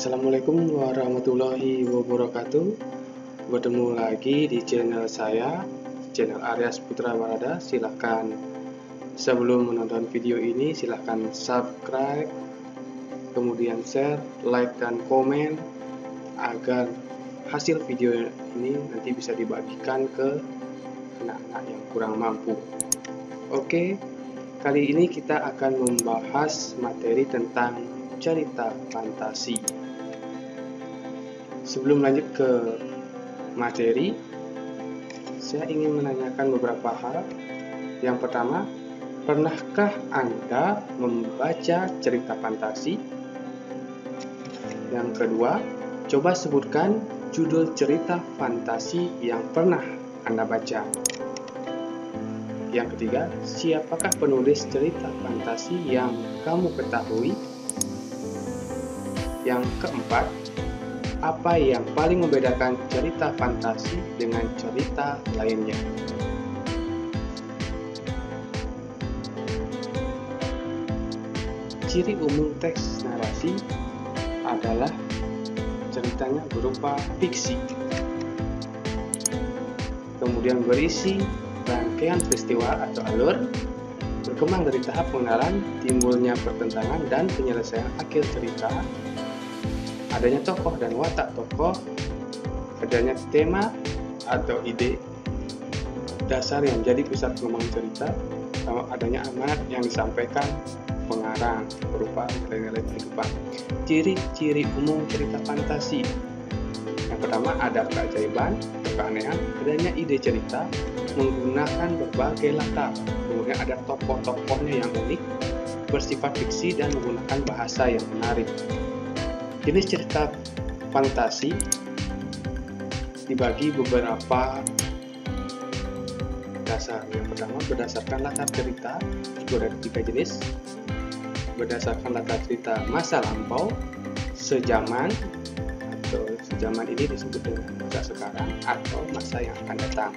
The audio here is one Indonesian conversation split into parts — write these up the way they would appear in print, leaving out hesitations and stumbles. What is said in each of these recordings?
Assalamualaikum warahmatullahi wabarakatuh. Bertemu lagi di channel saya, channel Aryas Putra Barada. Silahkan sebelum menonton video ini silahkan subscribe, kemudian share, like, dan komen agar hasil video ini nanti bisa dibagikan ke anak-anak yang kurang mampu. Oke, kali ini kita akan membahas materi tentang cerita fantasi. Sebelum lanjut ke materi, saya ingin menanyakan beberapa hal. Yang pertama, pernahkah Anda membaca cerita fantasi? Yang kedua, coba sebutkan judul cerita fantasi yang pernah Anda baca. Yang ketiga, siapakah penulis cerita fantasi yang kamu ketahui? Yang keempat, apa yang paling membedakan cerita fantasi dengan cerita lainnya? Ciri umum teks narasi adalah ceritanya berupa fiksi, kemudian berisi rangkaian peristiwa atau alur, berkembang dari tahap pengenalan, timbulnya pertentangan dan penyelesaian akhir cerita, adanya tokoh dan watak tokoh, adanya tema atau ide dasar yang menjadi pusat pengembangan cerita, sama adanya amanat yang disampaikan pengarang berupa nilai-nilai kehidupan. Ciri-ciri umum cerita fantasi. Yang pertama, ada keajaiban, keanehan, adanya ide cerita, menggunakan berbagai latar, kemudian ada tokoh-tokohnya yang unik, bersifat fiksi dan menggunakan bahasa yang menarik. Jenis cerita fantasi dibagi beberapa dasar. Yang pertama, berdasarkan latar cerita, itu ada 3 jenis. Berdasarkan latar cerita masa lampau, sejaman, atau sejaman ini disebut dengan masa sekarang atau masa yang akan datang.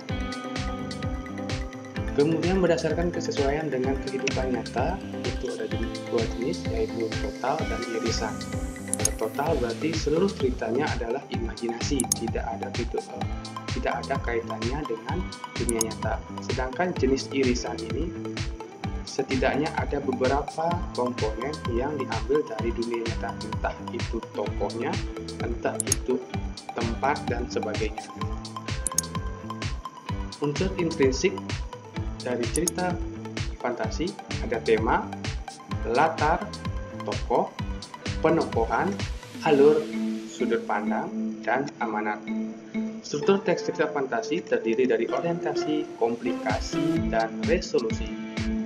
Kemudian berdasarkan kesesuaian dengan kehidupan nyata, itu ada 2 jenis, yaitu total dan irisan. Total berarti seluruh ceritanya adalah imajinasi, tidak ada kaitannya dengan dunia nyata. Sedangkan jenis irisan ini setidaknya ada beberapa komponen yang diambil dari dunia nyata, entah itu tokohnya, entah itu tempat dan sebagainya. Unsur intrinsik dari cerita fantasi ada tema, latar, tokoh, penokohan, alur, sudut pandang, dan amanat. Struktur teks cerita fantasi terdiri dari orientasi, komplikasi, dan resolusi.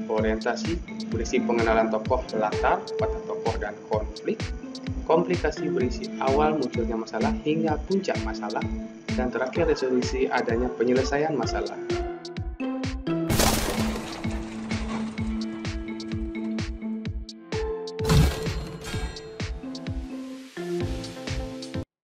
Orientasi berisi pengenalan tokoh, latar, watak tokoh, dan konflik. Komplikasi berisi awal munculnya masalah hingga puncak masalah. Dan terakhir resolusi adanya penyelesaian masalah.